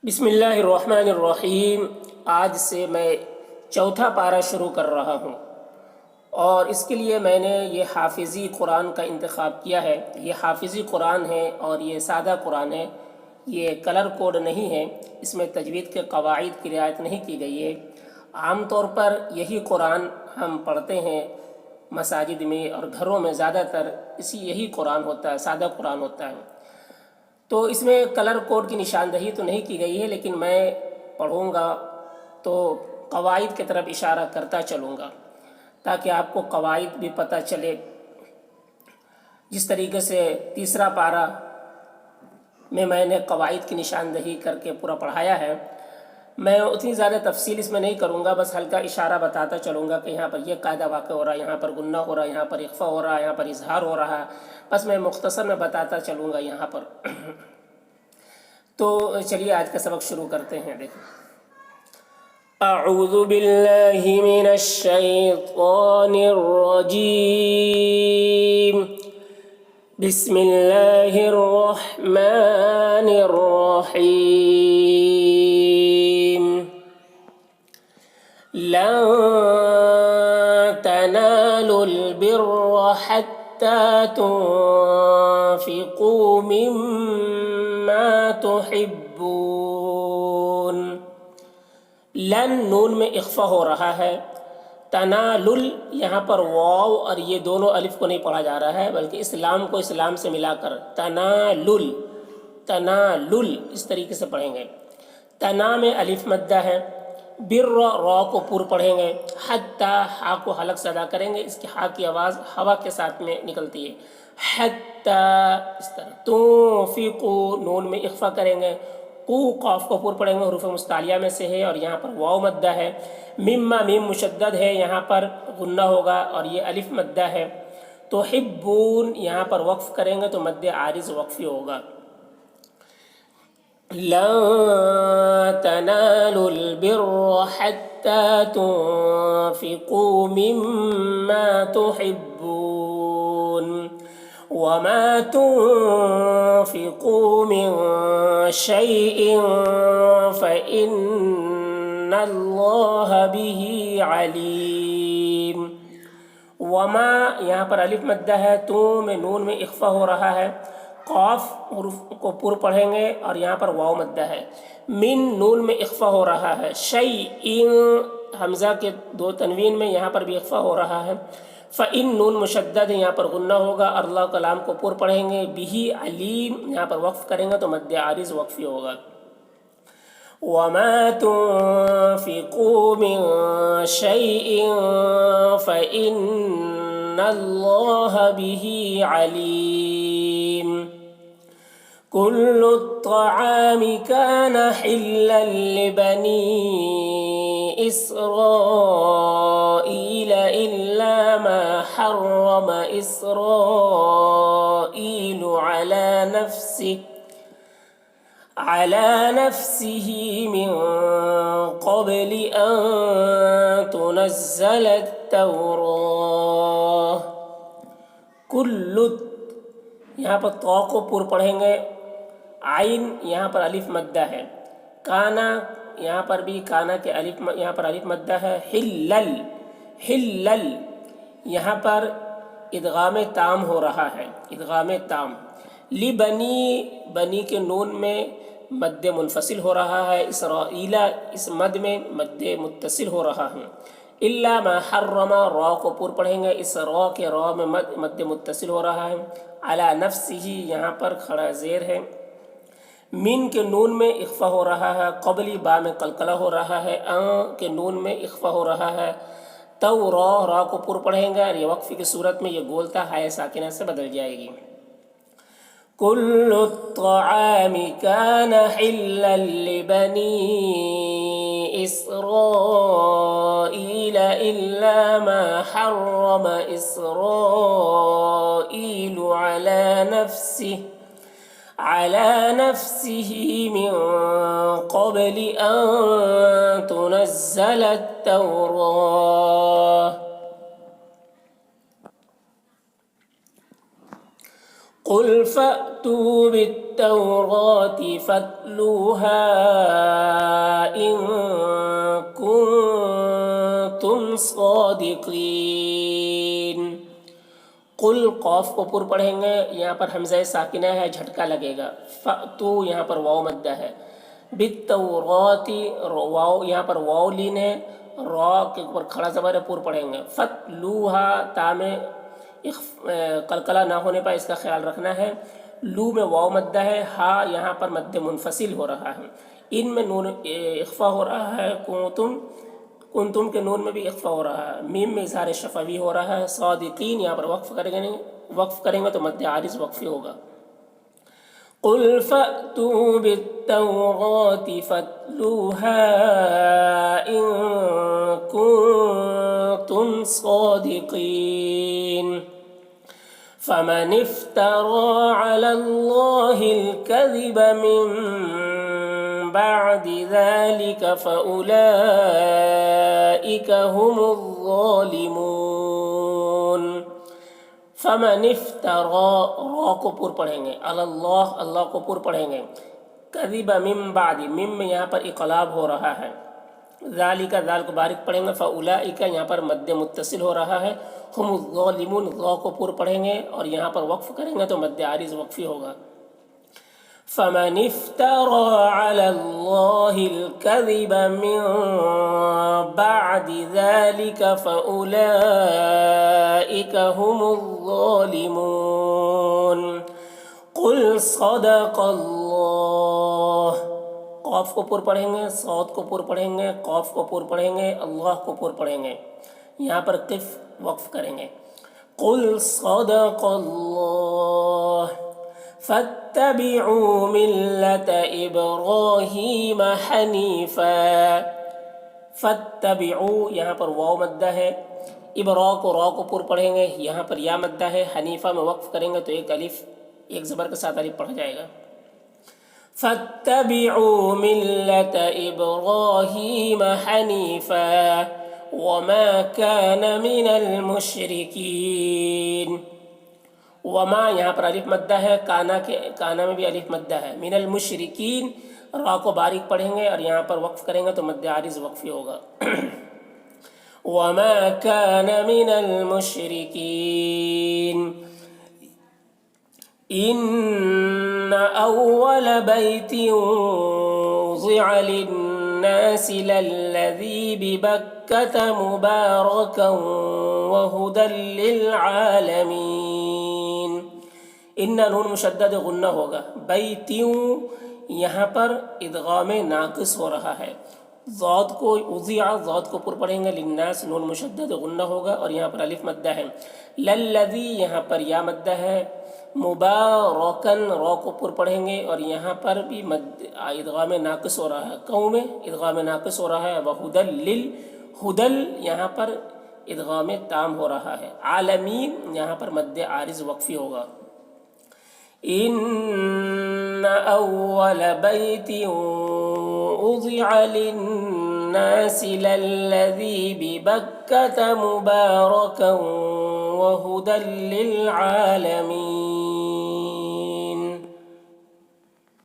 بسم اللہ الرحمن الرحیم۔ آج سے میں چوتھا پارہ شروع کر رہا ہوں اور اس کے لیے میں نے یہ حافظی قرآن کا انتخاب کیا ہے۔ یہ حافظی قرآن ہے اور یہ سادہ قرآن ہے، یہ کلر کوڈ نہیں ہے، اس میں تجوید کے قواعد کی رعایت نہیں کی گئی ہے۔ عام طور پر یہی قرآن ہم پڑھتے ہیں مساجد میں اور گھروں میں، زیادہ تر یہی قرآن ہوتا ہے، سادہ قرآن ہوتا ہے۔ تو اس میں کلر کوڈ کی نشاندہی تو نہیں کی گئی ہے، لیکن میں پڑھوں گا تو قواعد کی طرف اشارہ کرتا چلوں گا تاکہ آپ کو قواعد بھی پتہ چلے۔ جس طریقے سے تیسرا پارہ میں نے قواعد کی نشاندہی کر کے پورا پڑھایا ہے، میں اتنی زیادہ تفصیل اس میں نہیں کروں گا، بس ہلکا اشارہ بتاتا چلوں گا کہ یہاں پر یہ قاعدہ واقع ہو رہا ہے، یہاں پر غنہ ہو رہا ہے، یہاں پر اخفا ہو رہا ہے، یہاں پر اظہار ہو رہا ہے۔ بس میں مختصر میں بتاتا چلوں گا یہاں پر۔ تو چلیے آج کا سبق شروع کرتے ہیں۔ دیکھیں، اعوذ باللہ من الشیطان الرجیم، بسم اللہ الرحمن الرحیم۔ لن تنالوا البر حتى تنفقوا مما تحبون۔ لن نون میں اخفا ہو رہا ہے، تنالل یہاں پر واو اور یہ دونوں الف کو نہیں پڑھا جا رہا ہے، بلکہ اسلام کو اسلام سے ملا کر تنالل تنالل اس طریقے سے پڑھیں گے۔ تنا میں الف مدہ ہے، بر را کو پور پڑھیں گے، حتی ہا کو حلق سے ادا کریں گے، اس کی ہا کی آواز ہوا کے ساتھ میں نکلتی ہے، حتی اس طرح۔ تنفقو نون میں اخفا کریں گے، قو قاف کو پور پڑھیں گے، حروف مستعلیہ میں سے ہے اور یہاں پر واو مدہ ہے۔ مما میم مشدد ہے، یہاں پر غنہ ہوگا اور یہ الف مدہ ہے۔ تحبون یہاں پر وقف کریں گے تو مد عارض وقفی ہوگا۔ لن تنالوا البر حتى تنفقوا مما تحبون وما تنفقوا من شيء فإن الله به عليم۔ وما یہاں پر الف مدہ ہے، تو میں نون میں اخفا ہو رہا ہے، قاف حروف کو پور پڑھیں گے اور یہاں پر واو مدہ ہے، من نون میں اخفا ہو رہا ہے، شیء حمزہ کے دو تنوین میں یہاں پر بھی اخفا ہو رہا ہے، فإن نون مشدد ہے، یہاں پر غنہ ہوگا، اللہ کلام کو پور پڑھیں گے، بھی علیم یہاں پر وقف کریں گے تو مد عارض وقفی ہوگا۔ وما تنفقوا من شيء فإن الله به عليم۔ كل الطعام كان حلا لبني إسرائيل إلا ما حرم إسرائيل على نفسه من قبل أن تنزل التوراة۔ کل یہاں پر تو کو پور پڑھیں گے، عین یہاں پر الف مدہ ہے، کانا یہاں پر بھی کانا کے یہاں پر الف مدہ ہے، حلل حلل یہاں پر ادغام تام ہو رہا ہے، ادغام تام۔ لبنی بنی کے نون میں مد منفصل ہو رہا ہے، اسرائیل اس مد میں مد متصل ہو رہا ہے، الا ما حرم را کو پور پڑھیں گے، اس را کے را میں مد متصل ہو رہا ہے، علی نفسہ یہاں پر کھڑا زیر ہے، من کے نون میں اخفا ہو رہا ہے، قبلی با میں قلقلہ ہو رہا ہے، ان کے نون میں اخفا ہو رہا ہے، تو را کو پور پڑھیں گے اور یہ وقفی کی صورت میں یہ گولتا ہائے ساکنہ سے بدل جائے گی۔ كل الطعام كان حلا لبني إسرائيل إلا ما حرم إسرائيل على نفسه من قبل أن تنزل التوراة۔ قل فأتوا بالتوراة فاتلوها إن كنتم صادقين. قل قاف کو پر پڑھیں گے، یہاں پر حمزہ ساکنہ ہے، جھٹکا لگے گا. فأتو یہاں پر واو مدہ ہے. بالتوراتی واو یہاں پر واو لین ہے، را کے اوپر کھڑا زبر ہے، پر پڑھیں گے. فتلوہا تا میں قلقلہ نہ ہونے پر اس کا خیال رکھنا ہے. لو میں واو مدہ ہے، ہا یہاں پر مد منفصل ہو رہا ہے. ان میں نون اخفا ہو رہا ہے، کنتم کے نون میں بھی اخفا ہو رہا ہے. میم میں اظہار شفوی ہو رہا ہے. صادقین یہاں پر وقف کریں گے تو مد عارض وقفی ہوگا. قل فأتوا بالتوراة فاتلوها إن كنتم صادقين. فمن افترى على الله الكذب من بعد ذلك فأولئك هم الظالمون. فمن افترى را کو پر پڑھیں گے، اللہ اللہ کو پر پڑھیں گے. کذب من بعد مم میں یہاں پر اقلاب ہو رہا ہے. ذالک ذال کو باریک پڑھیں گے. فاولئک یہاں پر مد متصل ہو رہا ہے. ہم الظالمون را کو پر پڑھیں گے اور یہاں پر وقف کریں گے تو مد عارض وقفی ہوگا. فمن افترى على الله الكذب من بعد ذلك فأولئك هم الظالمون. قل صدق الله. قاف کو پر پڑھیں گے، صاد کو پر پڑھیں گے، قاف کو پر پڑھیں گے، اللہ کو پر پڑھیں گے. یہاں پر قف وقف کریں گے. قل صدق الله فاتبعوا ملة إبراهيم حنيفا. فاتبعوا یہاں پر واو مدہ ہے، ابرا کو را کو پر پڑھیں گے، یہاں پر یا مدہ ہے. حنیفہ میں وقف کریں گے تو ایک الف ایک زبر کے ساتھ الف پڑھا جائے گا. فاتبعوا ملة إبراهيم حنيفا وما كان من المشركين. وما یہاں پر الف مدہ ہے، کانا میں بھی الف مدہ ہے. من المشرکین را کو باریک پڑھیں گے اور یہاں پر وقف کریں گے تو مد عارض وقفی ہوگا. وما كان من المشرکین. ان اول بیت وضع للناس للذی ببکۃ مبارکا وہدی للعالمین. ان نون مشدد غنہ ہوگا. بیتیوں یہاں پر ادغام ناقص ہو رہا ہے. ذات کو وضع ذات کو پر پڑھیں گے، للناس نون مشدد غنہ ہوگا اور یہاں پر الف مدہ ہے. للذی یہاں پر یا مدہ ہے. مبارکن را کو پر پڑھیں گے اور یہاں پر بھی ادغام ناقص ہو رہا ہے. قوم میں ادغام ناقص ہو رہا ہے. وہدل ہدل یہاں پر ادغام تام ہو رہا ہے. عالمین یہاں پر مد عارض وقفی ہوگا. ان اول بیت وضع للناس للذی ببکۃ مبارکا وہدی للعالمین.